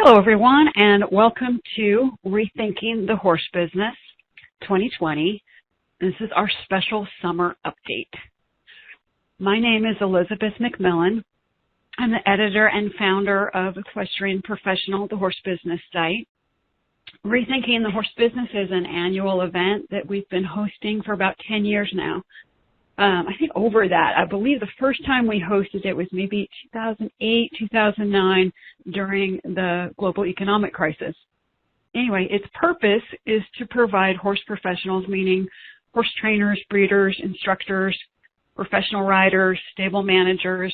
Hello, everyone, and welcome to Rethinking the Horse Business 2020. This is our special summer update. My name is Elizabeth McMillan. I'm the editor and founder of Equestrian Professional, the horse business site. Rethinking the Horse Business is an annual event that we've been hosting for about 10 years now. I think over that, I believe the first time we hosted it was maybe 2008, 2009 during the global economic crisis. Anyway, its purpose is to provide horse professionals, meaning horse trainers, breeders, instructors, professional riders, stable managers,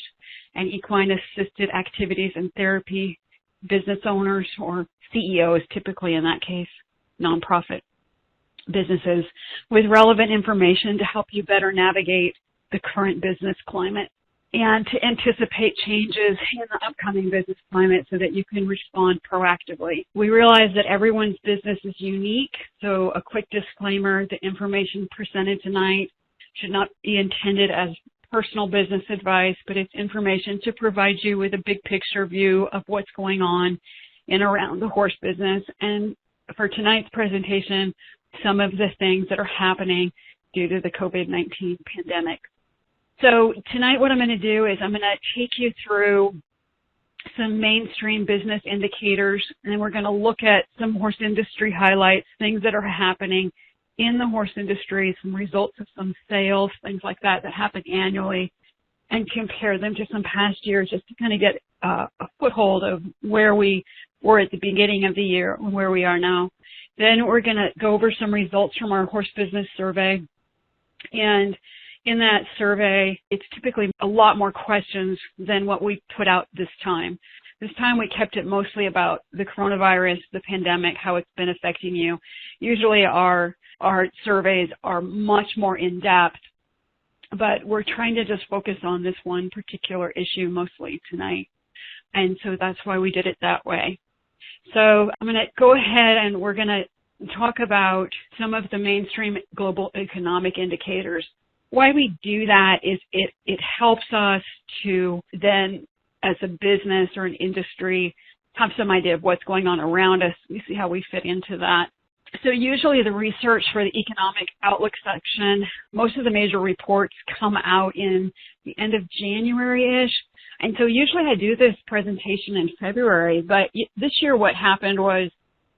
and equine assisted activities and therapy business owners, or CEOs typically in that case, nonprofit businesses, with relevant information to help you better navigate the current business climate and to anticipate changes in the upcoming business climate so that you can respond proactively. We realize that everyone's business is unique, so a quick disclaimer: the information presented tonight should not be intended as personal business advice, but it's information to provide you with a big picture view of what's going on in around the horse business. And for tonight's presentation, some of the things that are happening due to the COVID-19 pandemic. So tonight what I'm going to do is I'm going to take you through some mainstream business indicators, and then we're going to look at some horse industry highlights, things that are happening in the horse industry, some results of some sales, things like that happen annually, and compare them to some past years just to kind of get a foothold of where we were at the beginning of the year and where we are now. Then we're going to go over some results from our horse business survey. And in that survey, it's typically a lot more questions than what we put out this time. This time we kept it mostly about the coronavirus, the pandemic, how it's been affecting you. Usually our surveys are much more in-depth, but we're trying to just focus on this one particular issue mostly tonight. And so that's why we did it that way. So I'm going to go ahead and we're going to talk about some of the mainstream global economic indicators. Why we do that is it helps us to then, as a business or an industry, have some idea of what's going on around us. We see how we fit into that. So usually the research for the economic outlook section, most of the major reports come out in the end of January-ish. And so usually I do this presentation in February, but this year what happened was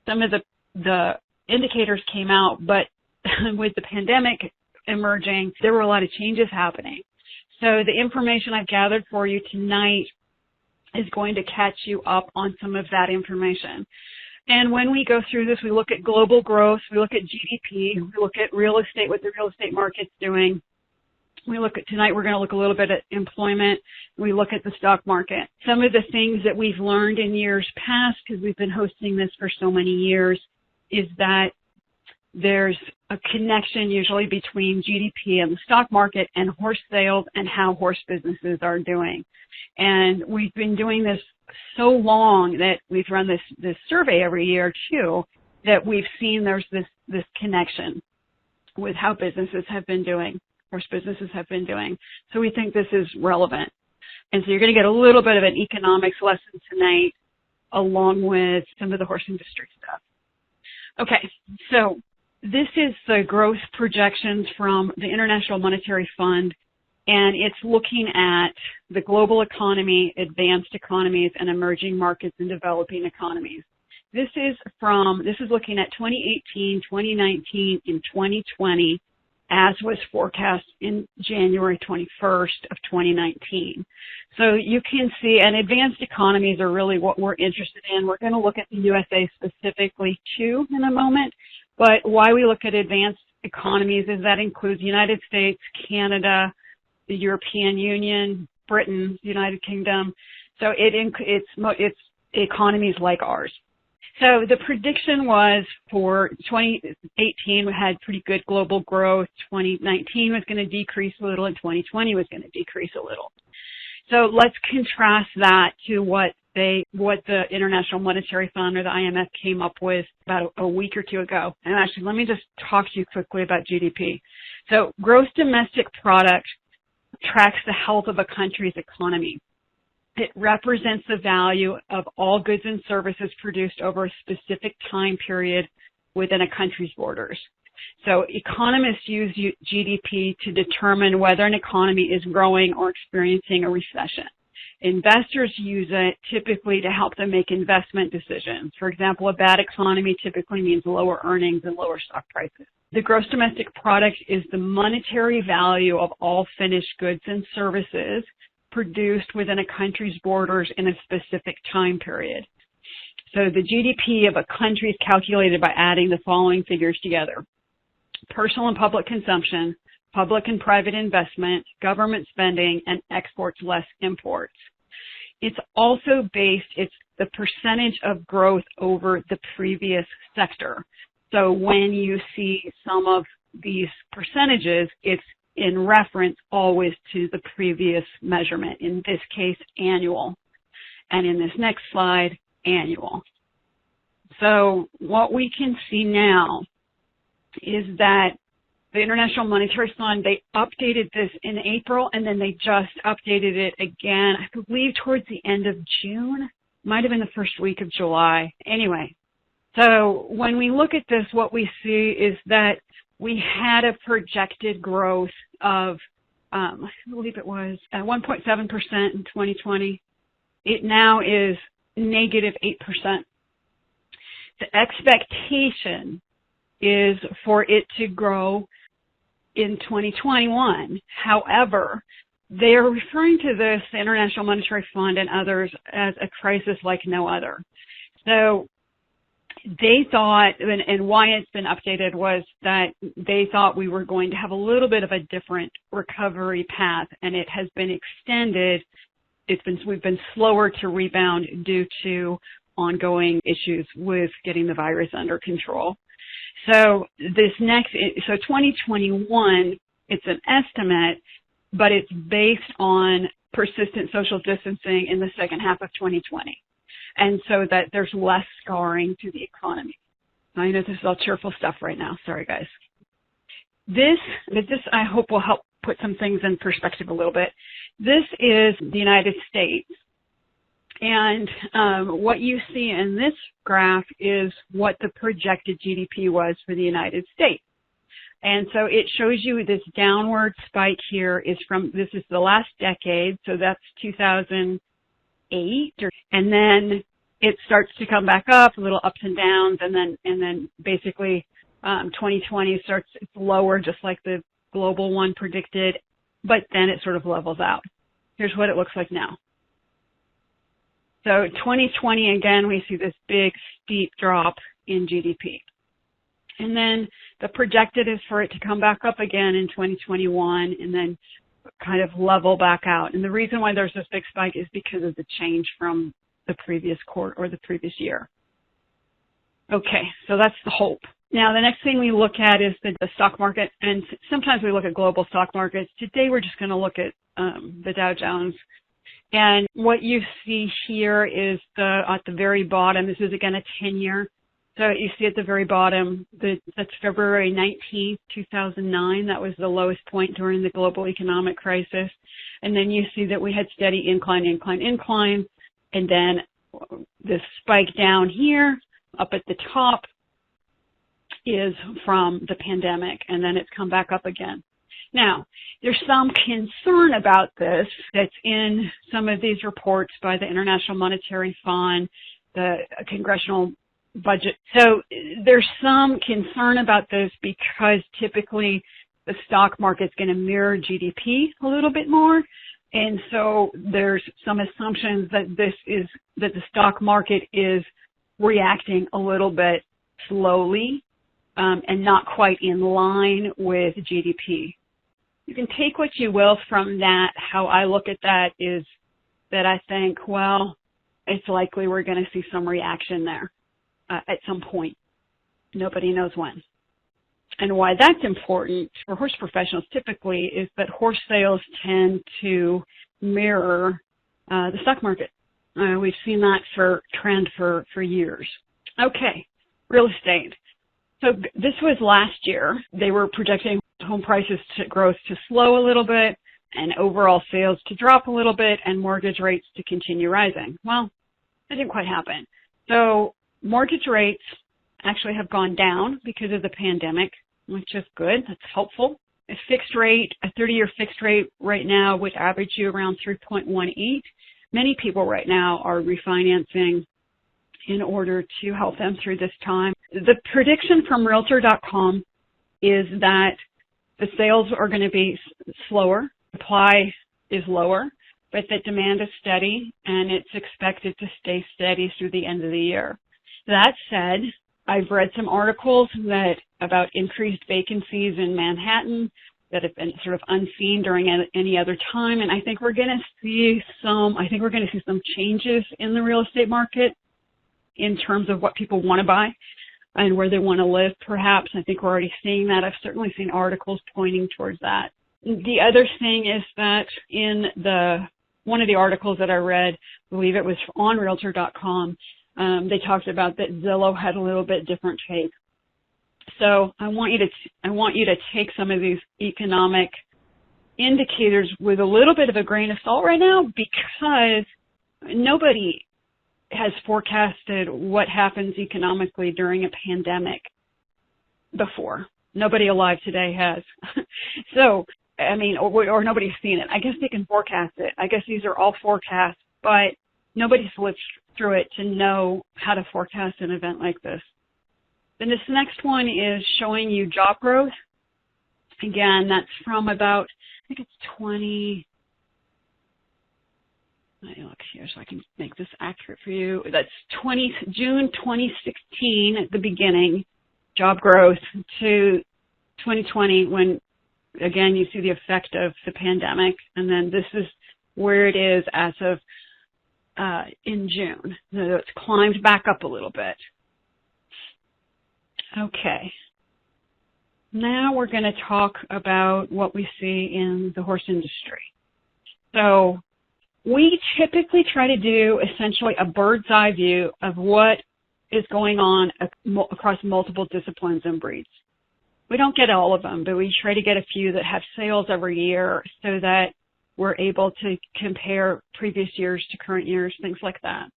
some of the indicators came out, but with the pandemic emerging, there were a lot of changes happening. So the information I've gathered for you tonight is going to catch you up on some of that information. And when we go through this, we look at global growth, we look at GDP, we look at real estate, what the real estate market's doing. We look at, tonight we're going to look a little bit at employment. We look at the stock market. Some of the things that we've learned in years past, because we've been hosting this for so many years, is that there's a connection usually between GDP and the stock market and horse sales and how horse businesses are doing. And we've been doing this so long that we've run this survey every year too, that we've seen there's this connection with how businesses have been doing. Horse businesses have been doing. So we think this is relevant. And so you're going to get a little bit of an economics lesson tonight along with some of the horse industry stuff. Okay, so this is the growth projections from the International Monetary Fund, and it's looking at the global economy, advanced economies, and emerging markets and developing economies. This is looking at 2018, 2019, and 2020, as was forecast in January 21st of 2019. So you can see, and advanced economies are really what we're interested in. We're going to look at the USA specifically too in a moment, but why we look at advanced economies is that includes the United States, Canada, the European Union, Britain, United Kingdom. So it's economies like ours. So the prediction was for 2018 we had pretty good global growth, 2019 was going to decrease a little, and 2020 was going to decrease a little. So let's contrast that to what the International Monetary Fund or the IMF came up with about a week or two ago. And actually, let me just talk to you quickly about GDP. So gross domestic product tracks the health of a country's economy. It represents the value of all goods and services produced over a specific time period within a country's borders. So economists use GDP to determine whether an economy is growing or experiencing a recession. Investors use it typically to help them make investment decisions. For example, a bad economy typically means lower earnings and lower stock prices. The gross domestic product is the monetary value of all finished goods and services produced within a country's borders in a specific time period. So the GDP of a country is calculated by adding the following figures together: personal and public consumption, public and private investment, government spending, and exports less imports. It's also it's the percentage of growth over the previous sector. So when you see some of these percentages, it's in reference always to the previous measurement, in this case, annual. And in this next slide, annual. So what we can see now is that the International Monetary Fund, they updated this in April, and then they just updated it again, I believe, towards the end of June. Might have been the first week of July. Anyway, so when we look at this, what we see is that we had a projected growth of, I believe it was 1.7% in 2020. It now is negative 8%. The expectation is for it to grow in 2021. However, they are referring to this, the International Monetary Fund and others, as a crisis like no other. So they thought, and why it's been updated was that they thought we were going to have a little bit of a different recovery path, and it has been extended. We've been slower to rebound due to ongoing issues with getting the virus under control. So 2021, it's an estimate, but it's based on persistent social distancing in the second half of 2020. And so that there's less scarring to the economy. I know this is all cheerful stuff right now. Sorry, guys. This I hope will help put some things in perspective a little bit. This is the United States. And what you see in this graph is what the projected GDP was for the United States. And so it shows you this downward spike here this is the last decade, so that's 2008. And then it starts to come back up, little ups and downs, and then basically 2020 starts, it's lower, just like the global one predicted, but then it sort of levels out. Here's what it looks like now. So 2020, again, we see this big, steep drop in GDP. And then the projected is for it to come back up again in 2021 and then kind of level back out. And the reason why there's this big spike is because of the change from the previous quarter or the previous year. Okay, so that's the hope. Now, the next thing we look at is the stock market, and sometimes we look at global stock markets. Today, we're just going to look at the Dow Jones. And what you see here is at the very bottom, this is again a 10-year. So you see at the very bottom, that's February 19th, 2009. That was the lowest point during the global economic crisis. And then you see that we had steady incline. And then this spike down here, up at the top, is from the pandemic. And then it's come back up again. Now, there's some concern about this that's in some of these reports by the International Monetary Fund, the congressional budget. So there's some concern about this because typically the stock market's going to mirror GDP a little bit more. And so there's some assumptions that that the stock market is reacting a little bit slowly and not quite in line with GDP. You can take what you will from that. How I look at that is that I think, well, it's likely we're going to see some reaction there at some point. Nobody knows when. And why that's important for horse professionals typically is that horse sales tend to mirror the stock market. We've seen that trend for years. Okay, real estate. So this was last year. They were projecting home prices growth to slow a little bit, and overall sales to drop a little bit and mortgage rates to continue rising. Well, that didn't quite happen. So mortgage rates actually have gone down because of the pandemic, which is good. That's helpful. A 30-year fixed rate right now would average you around 3.18. Many people right now are refinancing in order to help them through this time. The prediction from Realtor.com is that the sales are going to be slower, supply is lower, but that demand is steady, and it's expected to stay steady through the end of the year. That said, I've read some articles about increased vacancies in Manhattan that have been sort of unseen during any other time, and I think we're going to see some changes in the real estate market in terms of what people want to buy and where they want to live, perhaps. I think we're already seeing that. I've certainly seen articles pointing towards that. The other thing is that in one of the articles that I read, I believe it was on Realtor.com, they talked about that Zillow had a little bit different take. So I want you to take some of these economic indicators with a little bit of a grain of salt right now, because nobody has forecasted what happens economically during a pandemic before. Nobody alive today has. So, I mean, or nobody's seen it. I guess they can forecast it. I guess these are all forecasts, but nobody's lived through it to know how to forecast an event like this. Then this next one is showing you job growth. Again, that's from about, I think it's 20. Let me look here so I can make this accurate for you. That's June 2016 at the beginning, job growth, to 2020 when, again, you see the effect of the pandemic. And then this is where it is as of in June. So it's climbed back up a little bit. Okay. Now we're going to talk about what we see in the horse industry. So we typically try to do essentially a bird's eye view of what is going on across multiple disciplines and breeds. We don't get all of them, but we try to get a few that have sales every year so that we're able to compare previous years to current years, things like that.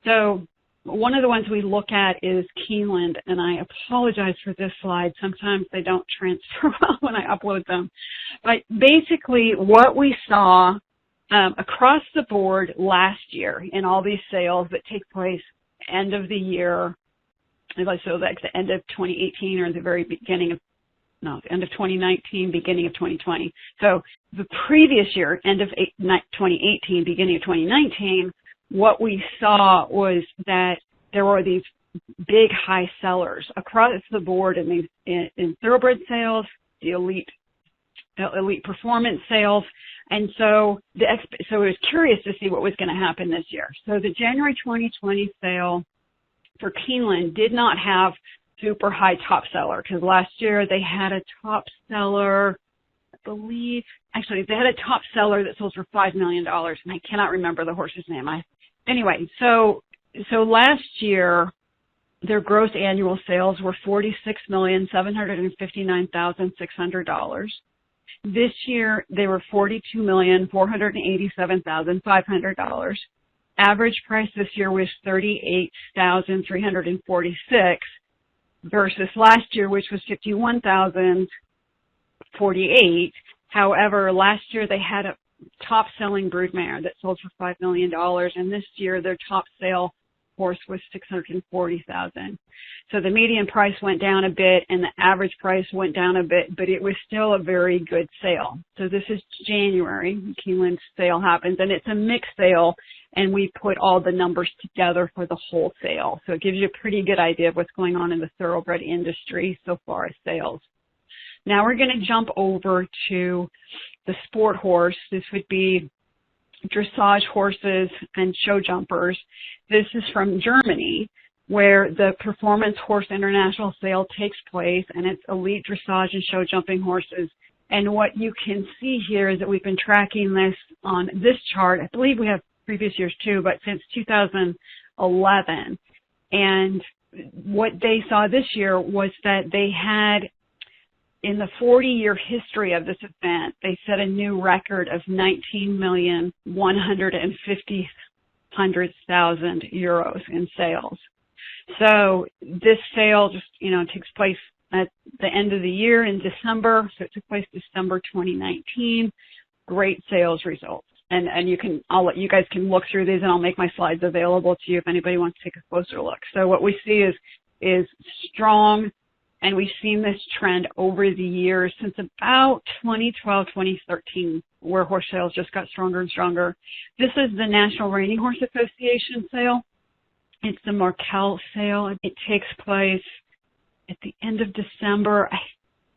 So one of the ones we look at is Keeneland, and I apologize for this slide. Sometimes they don't transfer well when I upload them. But basically what we saw across the board last year in all these sales that take place end of the year, so like the end of 2018 or the very beginning of, the end of 2019, beginning of 2020. So the previous year, end of 2018, beginning of 2019, what we saw was that there were these big high sellers across the board in thoroughbred sales, the elite performance sales. And so I was curious to see what was going to happen this year. So the January 2020 sale for Keeneland did not have super high top seller, because last year they had a top seller, I believe, actually they had a top seller that sold for $5 million, and I cannot remember the horse's name. Anyway, so last year their gross annual sales were $46,759,600. This year, they were $42,487,500. Average price this year was $38,346 versus last year, which was $51,048. However, last year they had a top-selling broodmare that sold for $5 million, and this year their top sale horse was $640,000. So the median price went down a bit and the average price went down a bit, but it was still a very good sale. So this is January, Keeneland's sale happens, and it's a mixed sale, and we put all the numbers together for the whole sale. So it gives you a pretty good idea of what's going on in the thoroughbred industry so far as sales. Now we're going to jump over to the sport horse. This would be dressage horses and show jumpers. This is from Germany, where the Performance Horse International Sale takes place, and it's elite dressage and show jumping horses. And what you can see here is that we've been tracking this on this chart. I believe we have previous years too, but since 2011. And what they saw this year was that they had in the 40-year history of this event, they set a new record of 19,150,000 euros in sales. So this sale just, takes place at the end of the year in December. So it took place December 2019. Great sales results. And I'll let you guys can look through these, and I'll make my slides available to you if anybody wants to take a closer look. So what we see is strong, and we've seen this trend over the years since about 2012, 2013, where horse sales just got stronger and stronger. This is the National Reining Horse Association sale. It's the Markel sale. It takes place at the end of December.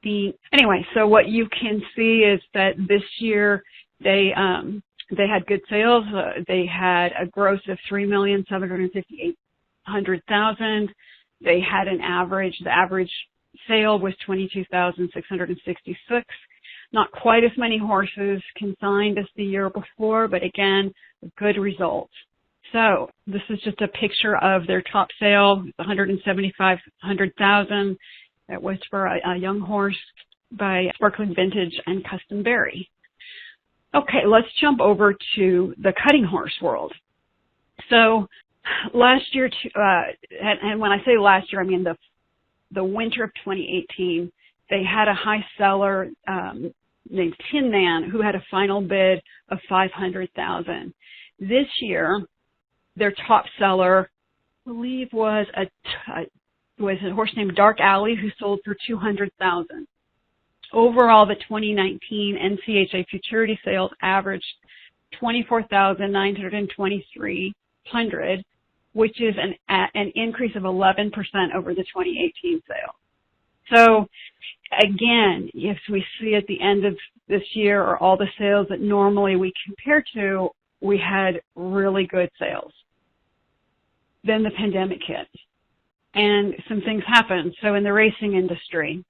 Anyway, so what you can see is that this year they had good sales. They had a gross of $3,758,000. They had the average sale was 22,666. Not quite as many horses consigned as the year before, but again, good results. So this is just a picture of their top sale, $175,000. That was for a young horse by Sparkling Vintage and Custom Berry. Okay, let's jump over to the cutting horse world. So last year, and when I say last year, I mean the winter of 2018, they had a high seller named Keeneland who had a final bid of $500,000. This year, their top seller, I believe, was a horse named Dark Alley who sold for $200,000. Overall, the 2019 NCHA futurity sales averaged $24,923, which is an increase of 11% over the 2018 sale. So again, if we see at the end of this year or all the sales that normally we compare to, we had really good sales. Then the pandemic hit and some things happened. So in the racing industry,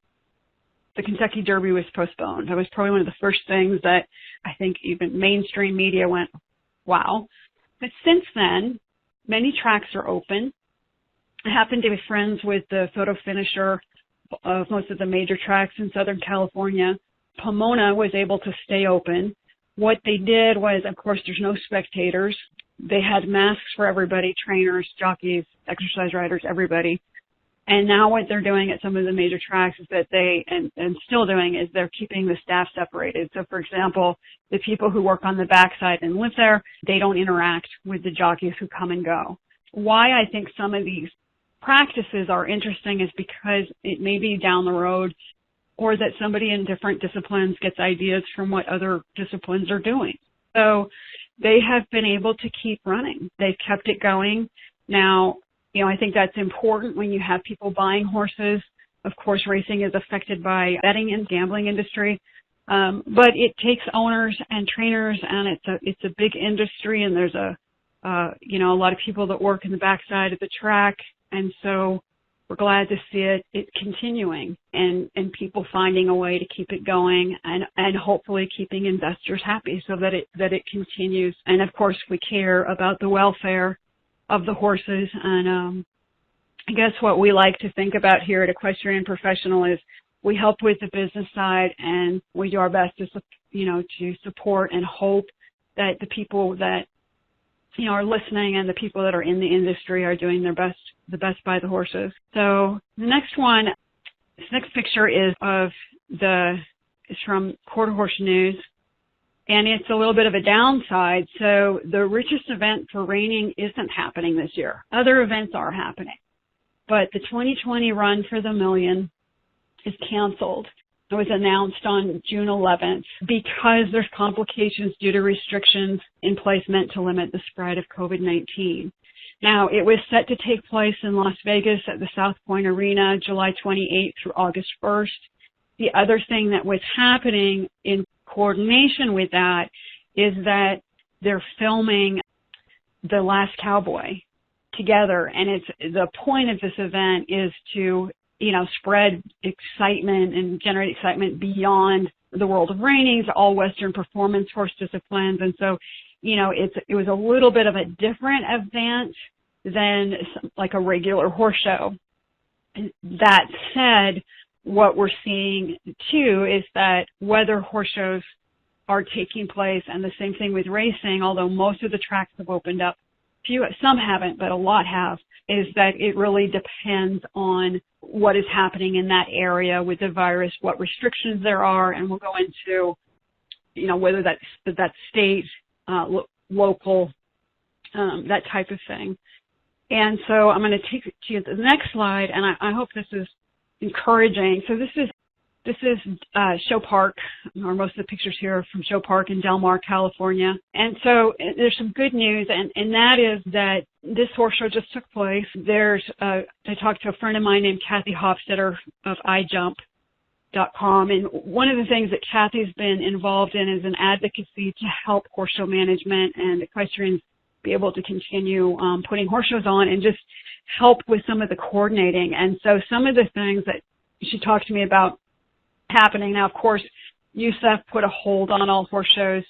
the Kentucky Derby was postponed. That was probably one of the first things that I think even mainstream media went, wow. But since then, many tracks are open. I happen to be friends with the photo finisher of most of the major tracks in Southern California. Pomona was able to stay open. What they did was, of course, there's no spectators. They had masks for everybody, trainers, jockeys, exercise riders, everybody. And now what they're doing at some of the major tracks is that and still doing, is they're keeping the staff separated. So, for example, the people who work on the backside and live there, they don't interact with the jockeys who come and go. Why I think some of these practices are interesting is because it may be down the road, or that somebody in different disciplines gets ideas from what other disciplines are doing. So they have been able to keep running. They've kept it going. Now, I think that's important when you have people buying horses. Of course, racing is affected by betting and gambling industry. But it takes owners and trainers, and it's a big industry, and there's a lot of people that work in the backside of the track. And so we're glad to see it continuing and people finding a way to keep it going and hopefully keeping investors happy so that it continues. And of course, we care about the welfare of the horses. And I guess what we like to think about here at Equestrian Professional is we help with the business side, and we do our best to support and hope that the people that are listening and the people that are in the industry are doing the best by the horses. So the next picture is from Quarter Horse News, and it's a little bit of a downside. So the richest event for reining isn't happening this year. Other events are happening, but the 2020 Run for the Million is canceled. It was announced on June 11th because there's complications due to restrictions in place meant to limit the spread of COVID-19. Now, it was set to take place in Las Vegas at the South Point Arena, July 28th through August 1st. The other thing that was happening in coordination with that is that they're filming The Last Cowboy together, and the point of this event is to spread excitement and generate excitement beyond the world of reining to all Western performance horse disciplines. And so, it was a little bit of a different event than like a regular horse show. That said, what we're seeing too is that whether horse shows are taking place, and the same thing with racing, although most of the tracks have opened up, some haven't, but a lot have, is that it really depends on what is happening in that area with the virus, what restrictions there are, and we'll go into, whether that's state, local, that type of thing. And so I'm going to take you to the next slide, and I hope this is encouraging. So this is Show Park, or most of the pictures here are from Show Park in Del Mar, California. And so there's some good news, and that is that this horse show just took place. I talked to a friend of mine named Kathy Hofstetter of iJump.com, and one of the things that Kathy's been involved in is an advocacy to help horse show management and equestrians be able to continue putting horse shows on and just help with some of the coordinating. And so some of the things that she talked to me about happening now, of course, USEF put a hold on all horse shows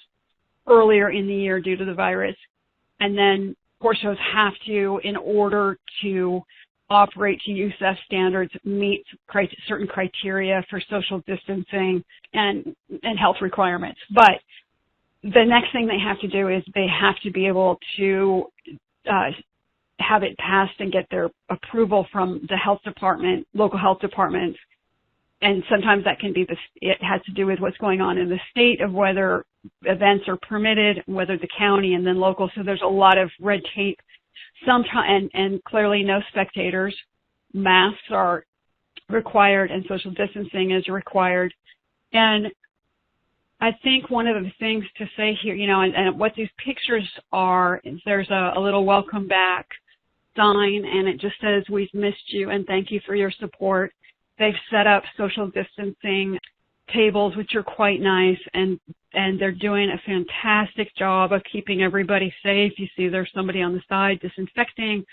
earlier in the year due to the virus. And then horse shows have to, in order to operate to USEF standards, meet certain criteria for social distancing and health requirements. But the next thing they have to do is they have to be able to have it passed and get their approval from the health department, local health departments. And sometimes that can be it has to do with what's going on in the state of whether events are permitted, whether the county and then local. So there's a lot of red tape. And clearly no spectators. Masks are required and social distancing is required. And I think one of the things to say here, and what these pictures are, is there's a little welcome back sign, and it just says, "We've missed you and thank you for your support." They've set up social distancing tables, which are quite nice, and they're doing a fantastic job of keeping everybody safe. You see there's somebody on the side disinfecting.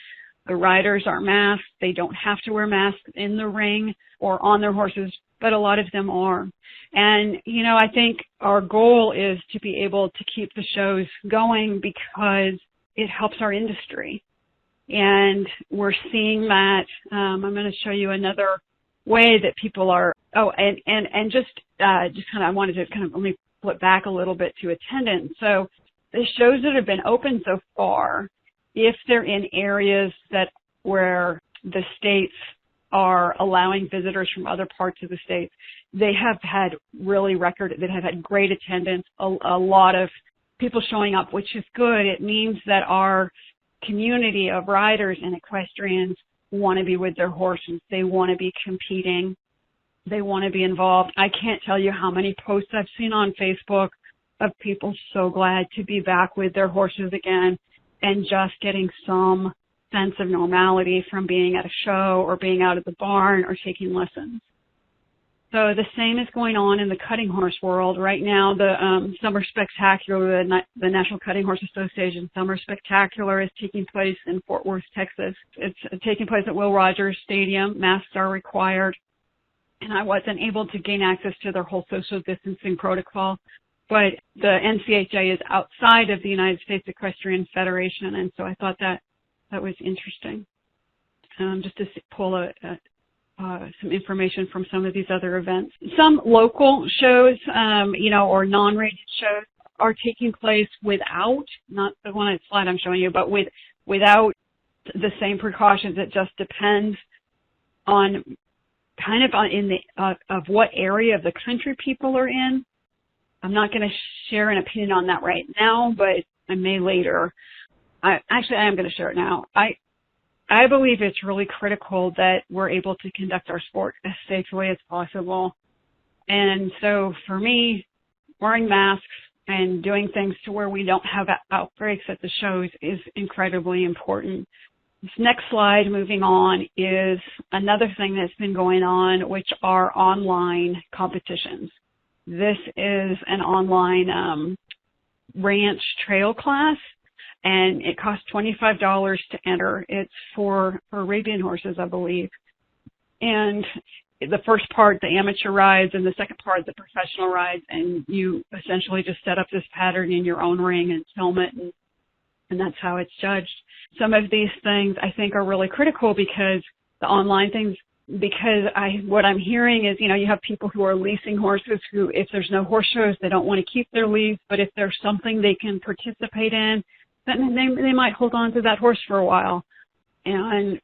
The riders are masked. They don't have to wear masks in the ring or on their horses, but a lot of them are. And, I think our goal is to be able to keep the shows going because it helps our industry. And we're seeing that. I'm going to show you another way that people are, just kind of, I wanted to kind of, let me flip back a little bit to attendance. So the shows that have been open so far, if they're in areas where the states are allowing visitors from other parts of the states, they have had great attendance, a lot of people showing up, which is good. It means that our community of riders and equestrians want to be with their horses. They want to be competing. They want to be involved. I can't tell you how many posts I've seen on Facebook of people so glad to be back with their horses again and just getting some sense of normality from being at a show or being out at the barn or taking lessons. So the same is going on in the cutting horse world. Right now, the Summer Spectacular, the National Cutting Horse Association Summer Spectacular is taking place in Fort Worth, Texas. It's taking place at Will Rogers Stadium. Masks are required. And I wasn't able to gain access to their whole social distancing protocol. But the NCHA is outside of the United States Equestrian Federation, and so I thought that was interesting. Just to pull some information from some of these other events. Some local shows, or non-rated shows are taking place without, not the one slide I'm showing you, but without the same precautions. It just depends on of what area of the country people are in. I'm not going to share an opinion on that right now, but I may later. I am going to share it now. I believe it's really critical that we're able to conduct our sport as safely as possible. And so for me, wearing masks and doing things to where we don't have outbreaks at the shows is incredibly important. This next slide, moving on, is another thing that's been going on, which are online competitions. This is an online ranch trail class, and it costs $25 to enter. It's for Arabian horses, I believe. And the first part, the amateur rides, and the second part, the professional rides, and you essentially just set up this pattern in your own ring and film it, and that's how it's judged. Some of these things I think are really critical because the online things, because what I'm hearing is, you have people who are leasing horses who, if there's no horse shows, they don't want to keep their lease, but if there's something they can participate in, then they might hold on to that horse for a while. And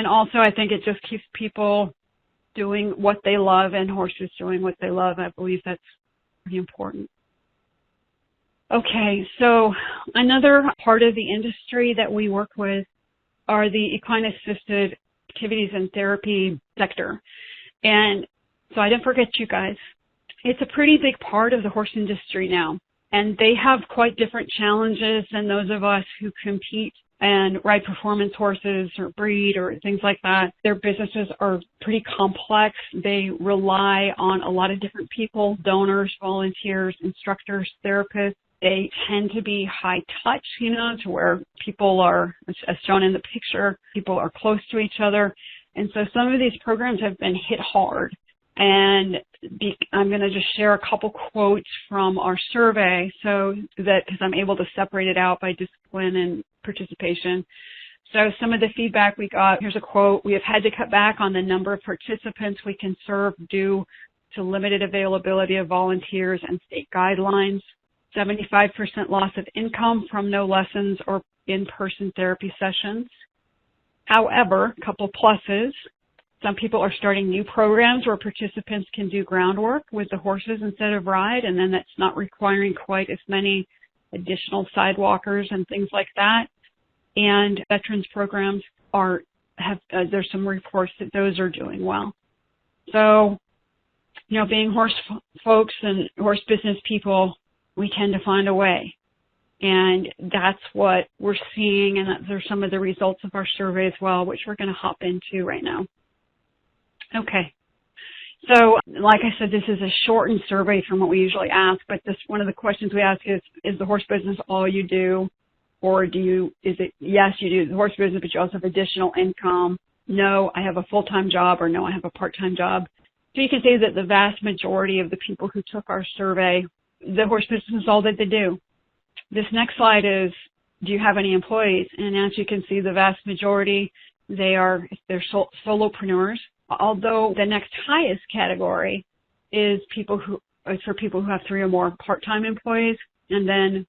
also I think it just keeps people doing what they love and horses doing what they love. I believe that's pretty important. Okay, so another part of the industry that we work with are the equine-assisted activities and therapy sector. And so I didn't forget you guys. It's a pretty big part of the horse industry now. And they have quite different challenges than those of us who compete and ride performance horses or breed or things like that. Their businesses are pretty complex. They rely on a lot of different people, donors, volunteers, instructors, therapists. They tend to be high touch, to where people are, as shown in the picture, people are close to each other. And so some of these programs have been hit hard. And I'm going to just share a couple quotes from our survey because I'm able to separate it out by discipline and participation. So some of the feedback we got, here's a quote: "We have had to cut back on the number of participants we can serve due to limited availability of volunteers and state guidelines. 75% loss of income from no lessons or in-person therapy sessions. However, a couple pluses. Some people are starting new programs where participants can do groundwork with the horses instead of ride, and then that's not requiring quite as many additional sidewalkers and things like that. And veterans programs there's some reports that those are doing well." So, being horse folks and horse business people, we tend to find a way. And that's what we're seeing, and those are some of the results of our survey as well, which we're going to hop into right now. Okay. So, like I said, this is a shortened survey from what we usually ask, but one of the questions we ask is the horse business all you do? Or is it, yes, you do the horse business, but you also have additional income? No, I have a full-time job, or no, I have a part-time job. So you can say that the vast majority of the people who took our survey, the horse business is all that they do. This next slide is, do you have any employees? And as you can see, the vast majority, they're solopreneurs. Although the next highest category is for people who have 3 or more part-time employees, and then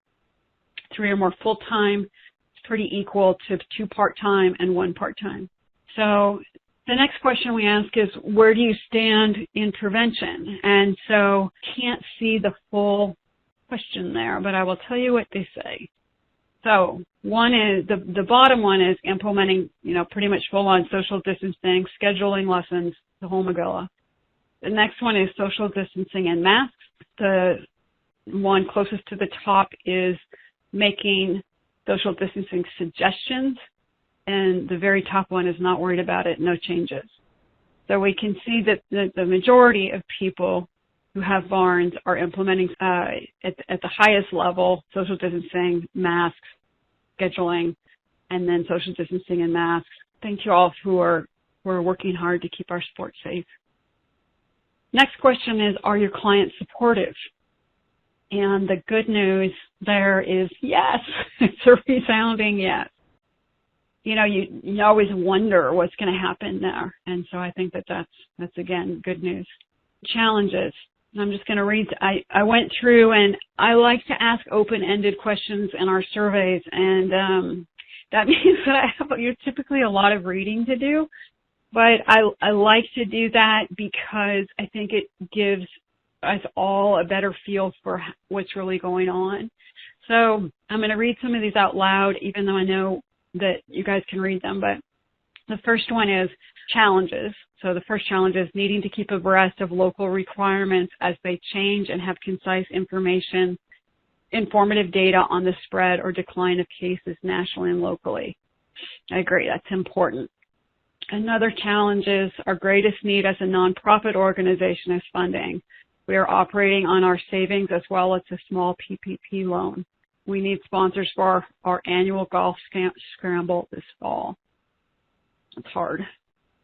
3 or more full-time. It's pretty equal to 2 part-time and 1 part-time. So the next question we ask is, where do you stand in prevention? And so can't see the full question there, but I will tell you what they say. So one is, the bottom one is implementing, pretty much full-on social distancing, scheduling lessons, the whole magilla. The next one is social distancing and masks. The one closest to the top is making social distancing suggestions. And the very top one is not worried about it, no changes. So we can see that the majority of people who have barns are implementing at the highest level social distancing, masks, scheduling, and then social distancing and masks. Thank you all who are working hard to keep our sport safe. Next question is, are your clients supportive? And the good news there is yes. It's a resounding yes. You always wonder what's going to happen there. And so I think that's again, good news. Challenges. I'm just going to read. I went through, and I like to ask open-ended questions in our surveys, and that means that I have typically a lot of reading to do. But I like to do that because I think it gives us all a better feel for what's really going on. So I'm going to read some of these out loud, even though I know that you guys can read them. But the first one is challenges. So the first challenge is needing to keep abreast of local requirements as they change and have concise information, informative data on the spread or decline of cases nationally and locally. I agree, that's important. Another challenge is our greatest need as a nonprofit organization is funding. We are operating on our savings as well as a small PPP loan. We need sponsors for our annual golf scramble this fall. It's hard.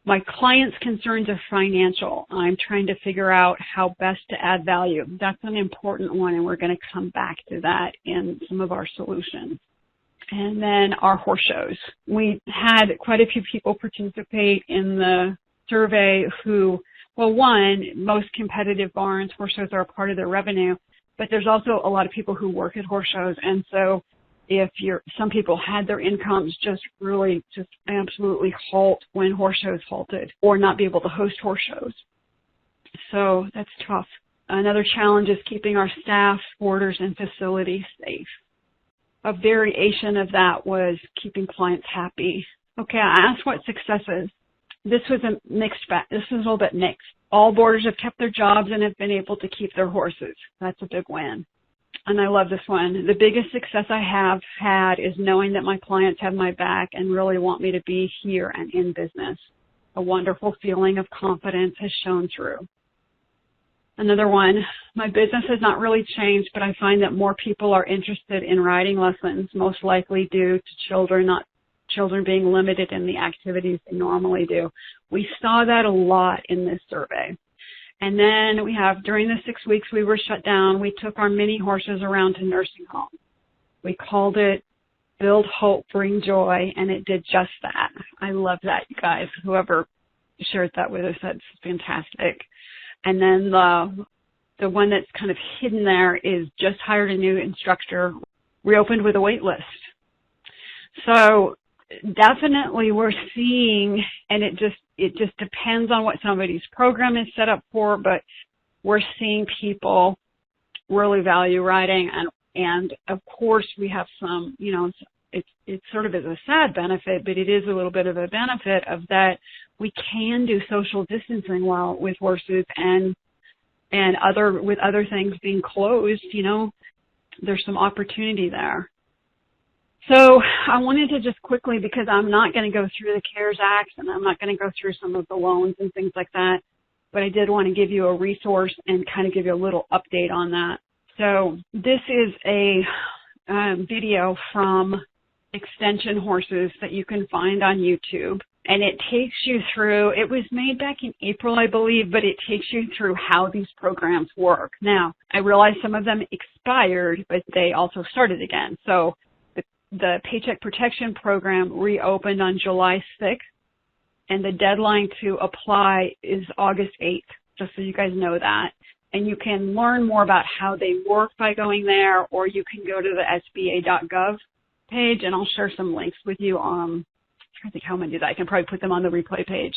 My clients' concerns are financial. I'm trying to figure out how best to add value. That's an important one, and we're going to come back to that in some of our solutions. And then our horse shows. We had quite a few people participate in the survey who, well, one, most competitive barns, horse shows are a part of their revenue, but there's also a lot of people who work at horse shows. And so if some people had their incomes just absolutely halt when horse shows halted or not be able to host horse shows. So that's tough. Another challenge is keeping our staff, boarders, and facilities safe. A variation of that was keeping clients happy. Okay, I asked what success is. This was a mixed bag. This was a little bit mixed. All boarders have kept their jobs and have been able to keep their horses. That's a big win. And I love this one. The biggest success I have had is knowing that my clients have my back and really want me to be here and in business. A wonderful feeling of confidence has shown through. Another one, my business has not really changed, but I find that more people are interested in riding lessons, most likely due to children being limited in the activities they normally do. We saw that a lot in this survey. And then we have, during the 6 weeks we were shut down, we took our mini horses around to nursing homes. We called it Build Hope, Bring Joy, and it did just that. I love that, you guys. Whoever shared that with us, that's fantastic. And then the one that's kind of hidden there is just hired a new instructor, reopened with a wait list. So definitely we're seeing, and it just depends on what somebody's program is set up for, but we're seeing people really value riding. And of course we have some, it sort of is a sad benefit, but it is a little bit of a benefit of that we can do social distancing well with horses and with other things being closed, there's some opportunity there. So I wanted to just quickly, because I'm not going to go through the CARES Act and I'm not going to go through some of the loans and things like that, but I did want to give you a resource and kind of give you a little update on that. So this is a video from Extension Horses that you can find on YouTube. And it takes you through, it was made back in April, I believe, but it takes you through how these programs work. Now, I realize some of them expired, but they also started again. So the Paycheck Protection Program reopened on July 6th, and the deadline to apply is August 8th, just so you guys know that. And you can learn more about how they work by going there, or you can go to the SBA.gov page, and I'll share some links with you. I think how many did I can probably put them on the replay page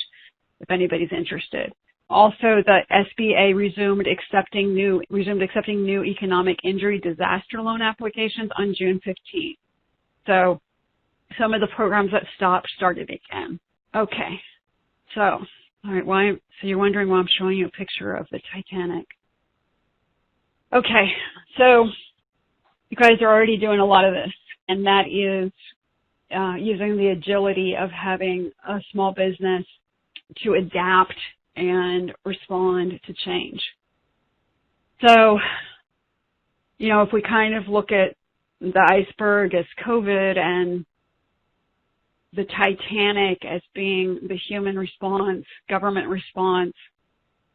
if anybody's interested. Also, the SBA resumed accepting new economic injury disaster loan applications on June 15th. So some of the programs that stopped started again. Okay. So, all right, so you're wondering why I'm showing you a picture of the Titanic. Okay. So you guys are already doing a lot of this, and that is using the agility of having a small business to adapt and respond to change. So, if we kind of look at the iceberg as COVID and the Titanic as being the human response, government response,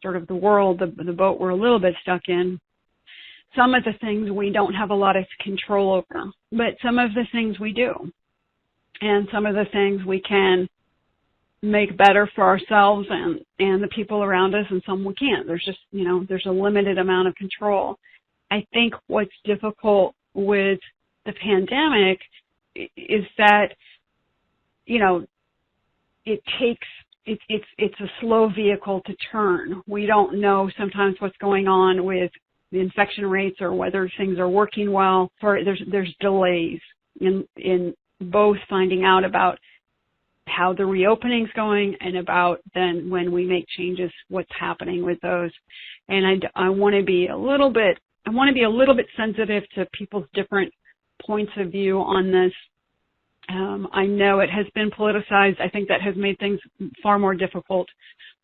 sort of the world, the boat we're a little bit stuck in, some of the things we don't have a lot of control over, but some of the things we do. And some of the things we can make better for ourselves and the people around us, and some we can't. There's just, there's a limited amount of control. I think what's difficult with the pandemic is that, it's a slow vehicle to turn. We don't know sometimes what's going on with the infection rates or whether things are working well. There's delays in both finding out about how the reopening's going and about then when we make changes, what's happening with those. And I want to be a little bit sensitive to people's different points of view on this. I know it has been politicized. I think that has made things far more difficult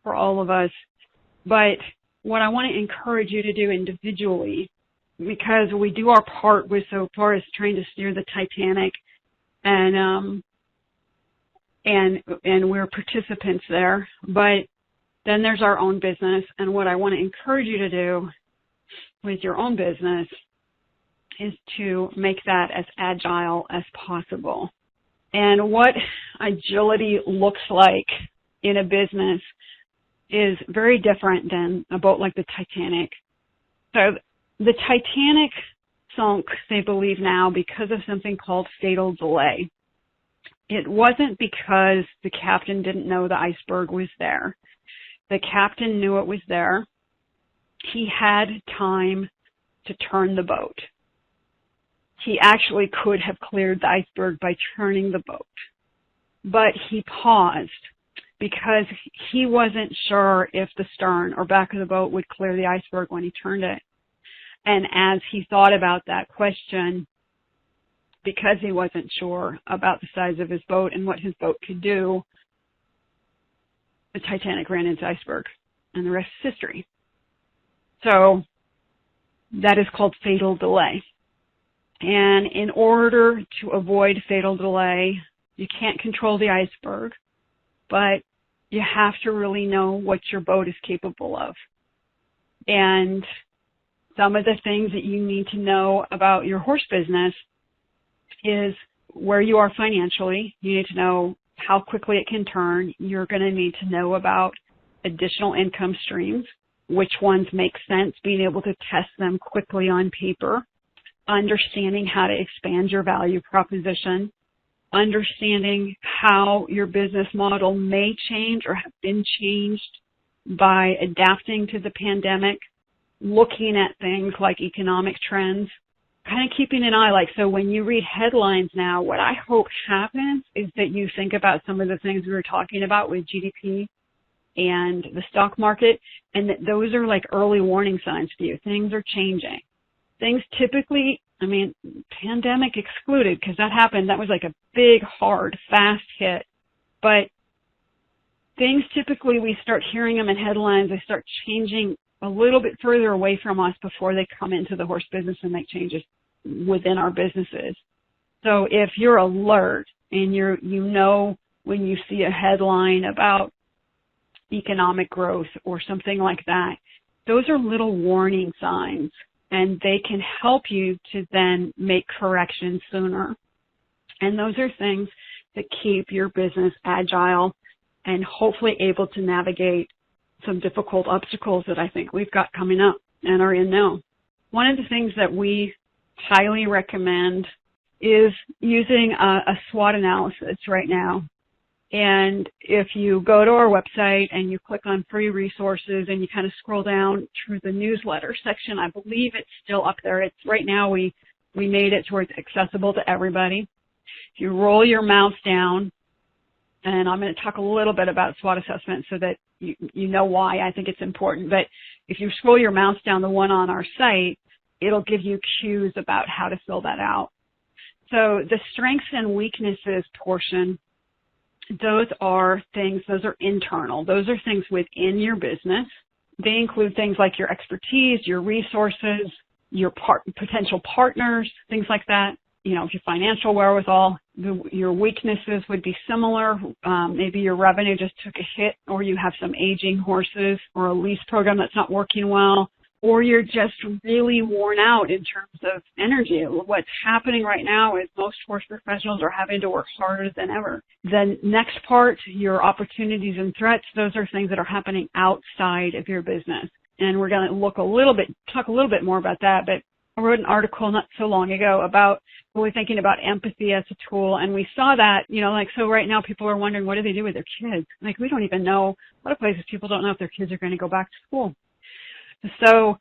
for all of us. But what I want to encourage you to do individually, because we do our part with so far as trying to steer the Titanic, and we're participants there, but then there's our own business. And what I want to encourage you to do with your own business is to make that as agile as possible. And what agility looks like in a business, is very different than a boat like the Titanic. So the Titanic sunk, they believe now, because of something called fatal delay. It wasn't because the captain didn't know the iceberg was there. The captain knew it was there. He had time to turn the boat. He actually could have cleared the iceberg by turning the boat. But he paused because he wasn't sure if the stern or back of the boat would clear the iceberg when he turned it. And as he thought about that question, because he wasn't sure about the size of his boat and what his boat could do, the Titanic ran into iceberg, and the rest is history. So that is called fatal delay. And in order to avoid fatal delay, you can't control the iceberg, but you have to really know what your boat is capable of. And some of the things that you need to know about your horse business is where you are financially. You need to know how quickly it can turn. You're going to need to know about additional income streams, which ones make sense, being able to test them quickly on paper, understanding how to expand your value proposition, understanding how your business model may change or have been changed by adapting to the pandemic, looking at things like economic trends, kind of keeping an eye, so when you read headlines now, what I hope happens is that you think about some of the things we were talking about with GDP and the stock market, and that those are like early warning signs for you. Things are changing. Things typically, pandemic excluded, because that happened, that was like a big, hard, fast hit. But things typically, we start hearing them in headlines, they start changing a little bit further away from us before they come into the horse business and make changes within our businesses. So if you're alert and you know when you see a headline about economic growth or something like that, those are little warning signs, and they can help you to then make corrections sooner. And those are things that keep your business agile and hopefully able to navigate some difficult obstacles that I think we've got coming up and are in now. One of the things that we highly recommend is using a SWOT analysis right now. And if you go to our website and you click on free resources and you kind of scroll down through the newsletter section, I believe it's still up there. It's right now we made it to where it's accessible to everybody. If you roll your mouse down, and I'm going to talk a little bit about SWOT assessment so that you know why I think it's important. But if you scroll your mouse down, the one on our site, it'll give you cues about how to fill that out. So the strengths and weaknesses portion, those are internal. Those are things within your business. They include things like your expertise, your resources, your potential partners, things like that. Your financial wherewithal. Your weaknesses would be similar. Maybe your revenue just took a hit, or you have some aging horses, or a lease program that's not working well, or you're just really worn out in terms of energy. What's happening right now is most horse professionals are having to work harder than ever. The next part, your opportunities and threats, those are things that are happening outside of your business. And we're going to talk a little bit more about that, but I wrote an article not so long ago about really thinking about empathy as a tool, and we saw that, so right now people are wondering, what do they do with their kids? We don't even know. A lot of places people don't know if their kids are going to go back to school. So,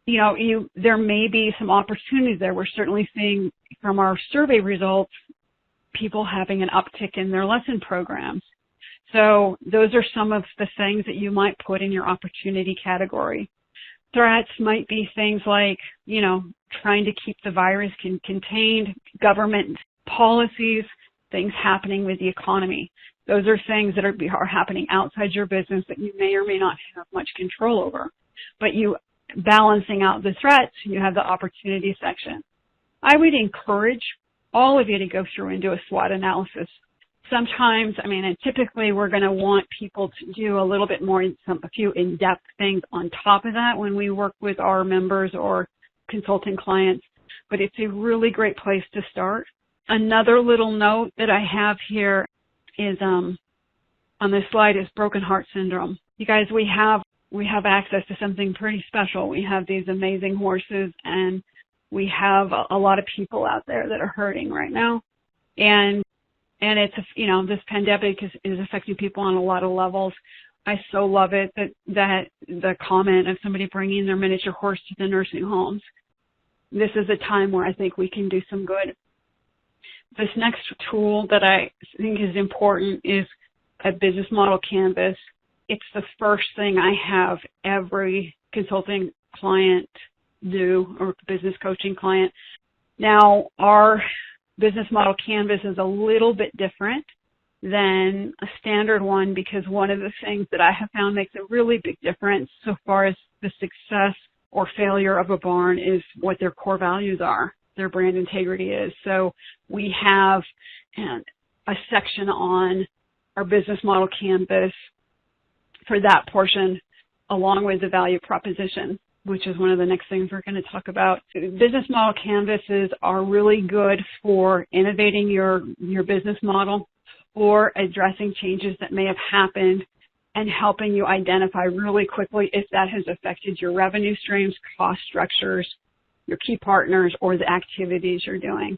there may be some opportunities there. We're certainly seeing from our survey results, people having an uptick in their lesson programs. So those are some of the things that you might put in your opportunity category. Threats might be things like, trying to keep the virus contained, government policies, things happening with the economy. Those are things that are happening outside your business that you may or may not have much control over. But you balancing out the threats, you have the opportunity section. I would encourage all of you to go through and do a SWOT analysis. Sometimes, and typically we're going to want people to do a little bit more, a few in-depth things on top of that when we work with our members or consulting clients, but it's a really great place to start. Another little note that I have here is on this slide is broken heart syndrome. You guys, we have access to something pretty special. We have these amazing horses, and we have a lot of people out there that are hurting right now. And it's, this pandemic is affecting people on a lot of levels. I so love it that the comment of somebody bringing their miniature horse to the nursing homes. This is a time where I think we can do some good. This next tool that I think is important is a business model canvas. It's the first thing I have every consulting client do, or business coaching client. Now, our business model canvas is a little bit different than a standard one, because one of the things that I have found makes a really big difference so far as the success or failure of a barn is what their core values are, their brand integrity is. So we have a section on our business model canvas for that portion, along with the value proposition, which is one of the next things we're going to talk about. Business model canvases are really good for innovating your business model, or addressing changes that may have happened and helping you identify really quickly if that has affected your revenue streams, cost structures, your key partners, or the activities you're doing.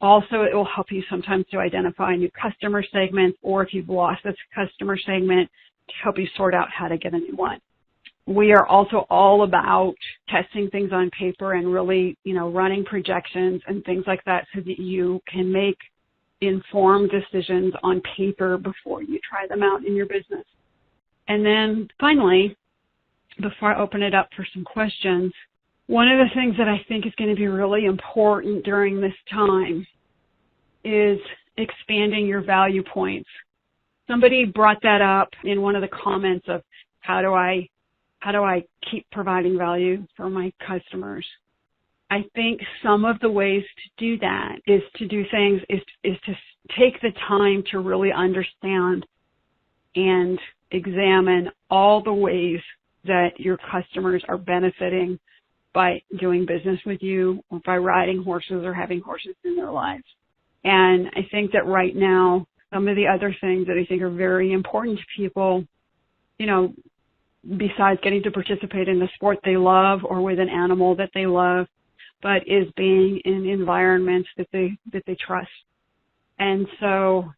Also, it will help you sometimes to identify new customer segments, or if you've lost this customer segment, to help you sort out how to get a new one. We are also all about testing things on paper and really, running projections and things like that so that you can make informed decisions on paper before you try them out in your business. And then finally, before I open it up for some questions, one of the things that I think is going to be really important during this time is expanding your value points. Somebody brought that up in one of the comments of how do I keep providing value for my customers. I think some of the ways to do that is to take the time to really understand and examine all the ways that your customers are benefiting by doing business with you, or by riding horses or having horses in their lives. And I think that right now, some of the other things that I think are very important to people, besides getting to participate in the sport they love or with an animal that they love, but is being in environments that they trust. And so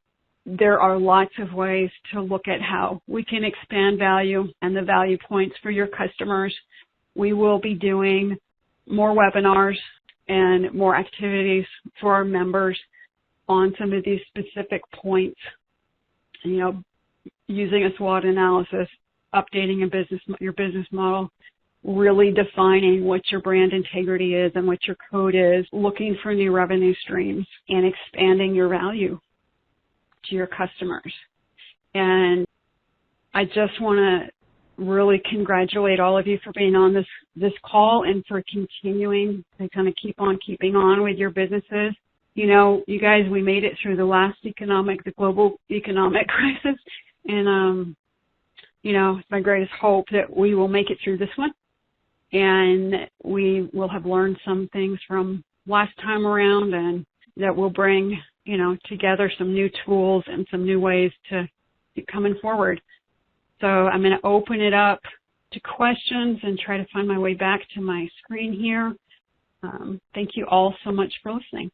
there are lots of ways to look at how we can expand value and the value points for your customers. We will be doing more webinars and more activities for our members on some of these specific points, using a SWOT analysis, updating your business model, really defining what your brand integrity is and what your code is, looking for new revenue streams, and expanding your value to your customers. And I just want to really congratulate all of you for being on this call and for continuing to kind of keep on keeping on with your businesses. You guys, we made it through the global economic crisis, and it's my greatest hope that we will make it through this one, and we will have learned some things from last time around, and that will bring, together some new tools and some new ways to keep coming forward. So I'm going to open it up to questions and try to find my way back to my screen here. Thank you all so much for listening.